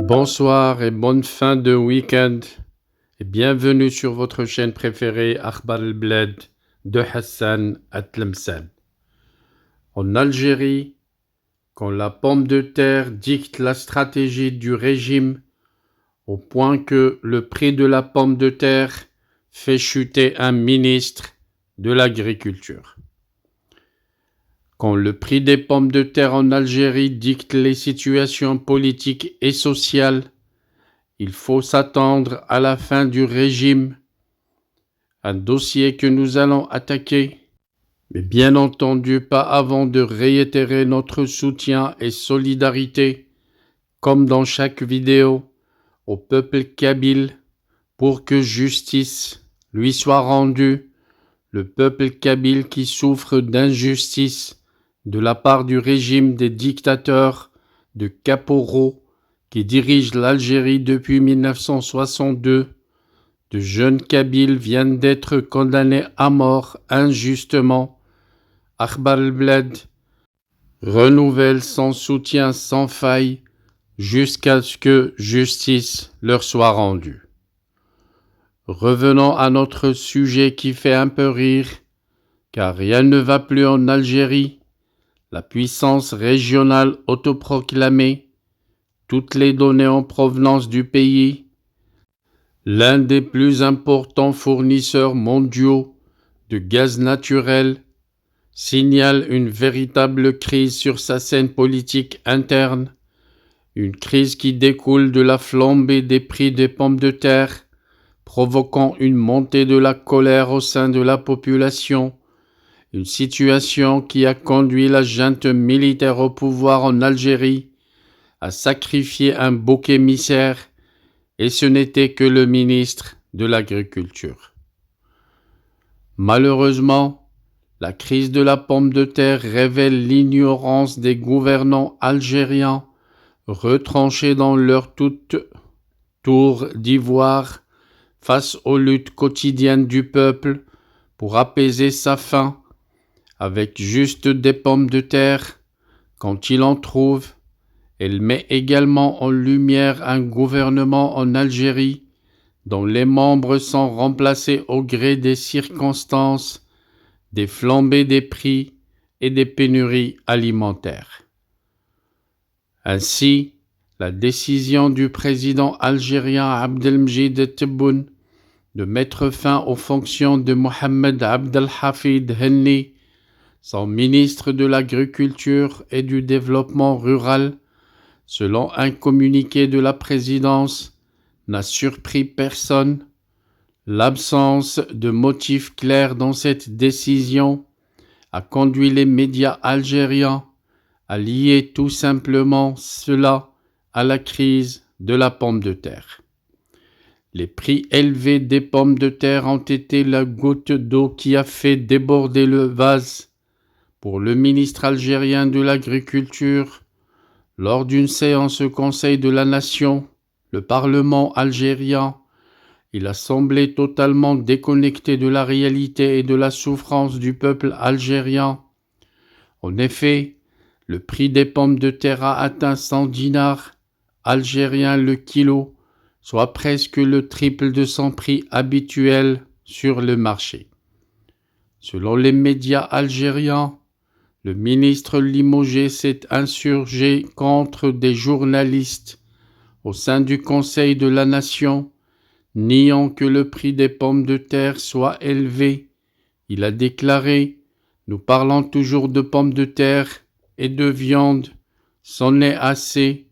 Bonsoir et bonne fin de week-end et bienvenue sur votre chaîne préférée Akhbar al-Bled de Hassan Atlemsen. En Algérie, quand la pomme de terre dicte la stratégie du régime au point que le prix de la pomme de terre fait chuter un ministre de l'Agriculture. Quand le prix des pommes de terre en Algérie dicte les situations politiques et sociales, il faut s'attendre à la fin du régime, un dossier que nous allons attaquer, mais bien entendu pas avant de réitérer notre soutien et solidarité, comme dans chaque vidéo, au peuple kabyle pour que justice lui soit rendue, le peuple kabyle qui souffre d'injustice de la part du régime des dictateurs de caporaux qui dirigent l'Algérie depuis 1962. De jeunes Kabyles viennent d'être condamnés à mort injustement. Akhbar al-Bled renouvelle son soutien sans faille jusqu'à ce que justice leur soit rendue. Revenons à notre sujet qui fait un peu rire, car rien ne va plus en Algérie. La puissance régionale autoproclamée, toutes les données en provenance du pays, l'un des plus importants fournisseurs mondiaux de gaz naturel, signale une véritable crise sur sa scène politique interne, une crise qui découle de la flambée des prix des pommes de terre, provoquant une montée de la colère au sein de la population, une situation qui a conduit la junte militaire au pouvoir en Algérie à sacrifier un bouc émissaire, et ce n'était que le ministre de l'Agriculture. Malheureusement, la crise de la pomme de terre révèle l'ignorance des gouvernants algériens retranchés dans leur toute tour d'ivoire face aux luttes quotidiennes du peuple pour apaiser sa faim avec juste des pommes de terre quand il en trouve. Elle met également en lumière un gouvernement en Algérie dont les membres sont remplacés au gré des circonstances, des flambées des prix et des pénuries alimentaires. Ainsi, la décision du président algérien Abdelmjid Tebboune de mettre fin aux fonctions de Mohamed Abdelhafid Henni, son ministre de l'Agriculture et du Développement rural, selon un communiqué de la présidence, n'a surpris personne. L'absence de motifs clairs dans cette décision a conduit les médias algériens à lier tout simplement cela à la crise de la pomme de terre. Les prix élevés des pommes de terre ont été la goutte d'eau qui a fait déborder le vase. Pour le ministre algérien de l'Agriculture, lors d'une séance au Conseil de la Nation, le Parlement algérien, il a semblé totalement déconnecté de la réalité et de la souffrance du peuple algérien. En effet, le prix des pommes de terre a atteint 100 dinars algériens le kilo, soit presque le triple de son prix habituel sur le marché. Selon les médias algériens, le ministre limogé s'est insurgé contre des journalistes au sein du Conseil de la Nation, niant que le prix des pommes de terre soit élevé. Il a déclaré « Nous parlons toujours de pommes de terre et de viande, c'en est assez »,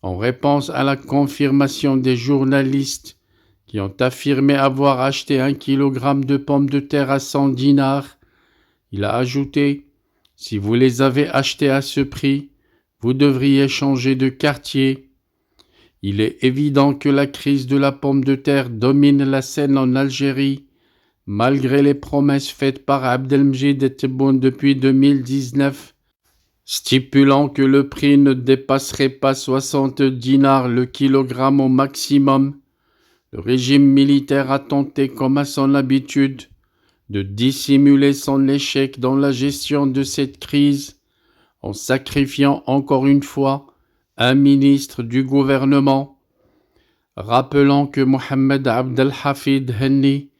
en réponse à la confirmation des journalistes qui ont affirmé avoir acheté 1 kilogramme de pommes de terre à 100 dinars. Il a ajouté « Si vous les avez achetées à ce prix, vous devriez changer de quartier ». Il est évident que la crise de la pomme de terre domine la scène en Algérie, malgré les promesses faites par Abdelmjid Tebboune depuis 2019, stipulant que le prix ne dépasserait pas 60 dinars le kilogramme au maximum. Le régime militaire a tenté, comme à son habitude, de dissimuler son échec dans la gestion de cette crise en sacrifiant encore une fois un ministre du gouvernement, rappelant que Mohamed Abdelhafid Henni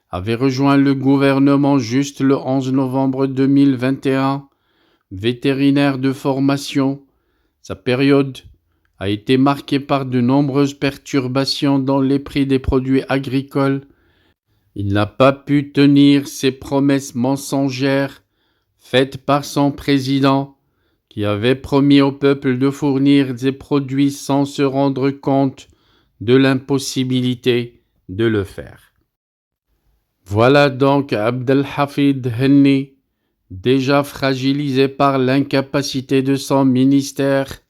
avait rejoint le gouvernement juste le 11 novembre 2021, vétérinaire de formation. Sa période a été marquée par de nombreuses perturbations dans les prix des produits agricoles. Il n'a pas pu tenir ses promesses mensongères faites par son président, qui avait promis au peuple de fournir des produits sans se rendre compte de l'impossibilité de le faire. Voilà donc Abdelhafid Henni, déjà fragilisé par l'incapacité de son ministère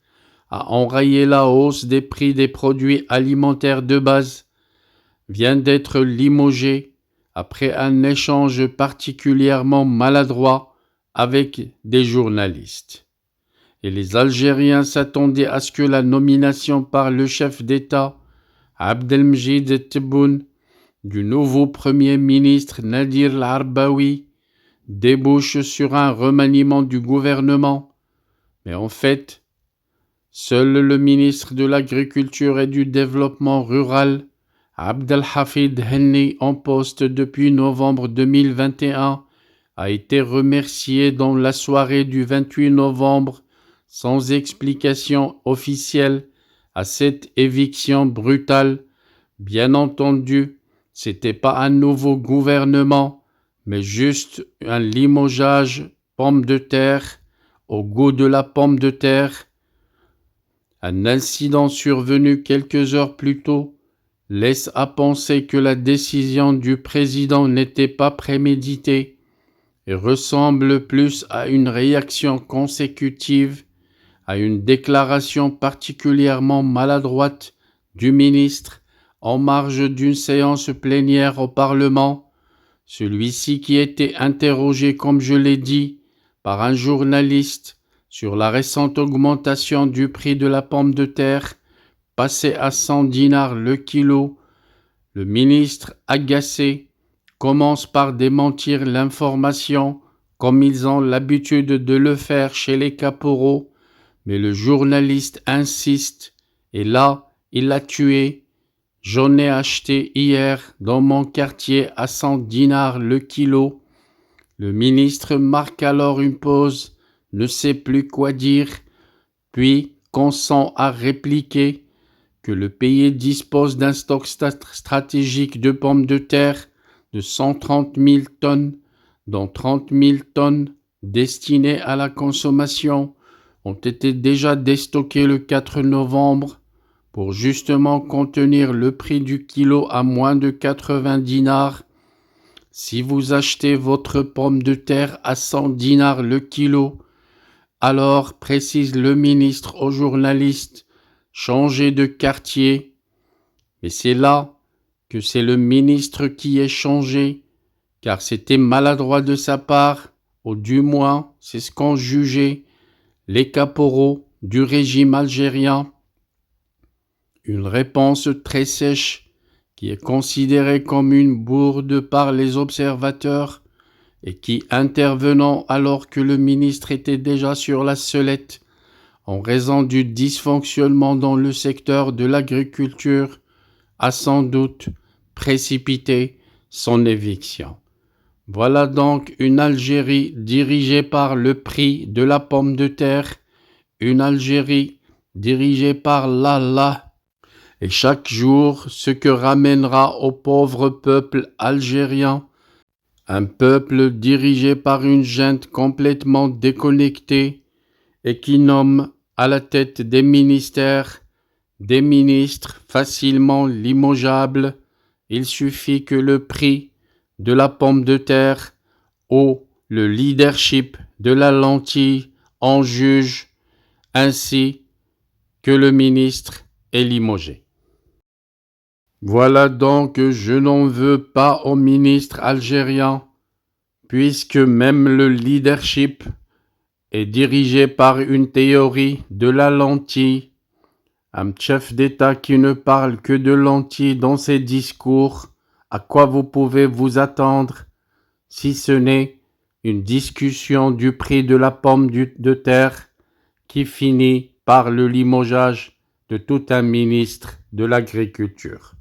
à enrayer la hausse des prix des produits alimentaires de base, vient d'être limogé après un échange particulièrement maladroit avec des journalistes. Et les Algériens s'attendaient à ce que la nomination par le chef d'État, Abdelmjid Tebboune, du nouveau Premier ministre Nadir Al-Arbaoui, débouche sur un remaniement du gouvernement. Mais en fait, seul le ministre de l'Agriculture et du Développement rural, Abdelhafid Henni, en poste depuis novembre 2021, a été remercié dans la soirée du 28 novembre sans explication officielle à cette éviction brutale. Bien entendu, c'était pas un nouveau gouvernement, mais juste un limogeage pomme de terre au goût de la pomme de terre. Un incident survenu quelques heures plus tôt laisse à penser que la décision du président n'était pas préméditée et ressemble plus à une réaction consécutive à une déclaration particulièrement maladroite du ministre en marge d'une séance plénière au Parlement, celui-ci qui était interrogé, comme je l'ai dit, par un journaliste sur la récente augmentation du prix de la pomme de terre, passé à 100 dinars le kilo. Le ministre, agacé, commence par démentir l'information, comme ils ont l'habitude de le faire chez les caporaux, mais le journaliste insiste, et là, il l'a tué. J'en ai acheté hier dans mon quartier à 100 dinars le kilo. Le ministre marque alors une pause, ne sait plus quoi dire, puis consent à répliquer que le pays dispose d'un stock stratégique de pommes de terre de 130 000 tonnes, dont 30 000 tonnes destinées à la consommation ont été déjà déstockées le 4 novembre pour justement contenir le prix du kilo à moins de 80 dinars. Si vous achetez votre pomme de terre à 100 dinars le kilo, alors, précise le ministre au journaliste, changez de quartier. Mais c'est là que c'est le ministre qui est changé, car c'était maladroit de sa part, ou du moins c'est ce qu'ont jugé les caporaux du régime algérien. Une réponse très sèche qui est considérée comme une bourde par les observateurs et qui, intervenant alors que le ministre était déjà sur la sellette, en raison du dysfonctionnement dans le secteur de l'agriculture, a sans doute précipité son éviction. Voilà donc une Algérie dirigée par le prix de la pomme de terre, une Algérie dirigée par l'Allah, et chaque jour ce que ramènera au pauvre peuple algérien, un peuple dirigé par une junte complètement déconnectée et qui nomme à la tête des ministères des ministres facilement limogeables. Il suffit que le prix de la pomme de terre ou le leadership de la lentille en juge, ainsi que le ministre est limogé. Voilà donc que je n'en veux pas au ministre algérien, puisque même le leadership est dirigé par une théorie de la lentille, un chef d'État qui ne parle que de lentilles dans ses discours. À quoi vous pouvez vous attendre, si ce n'est une discussion du prix de la pomme de terre qui finit par le limogeage de tout un ministre de l'Agriculture.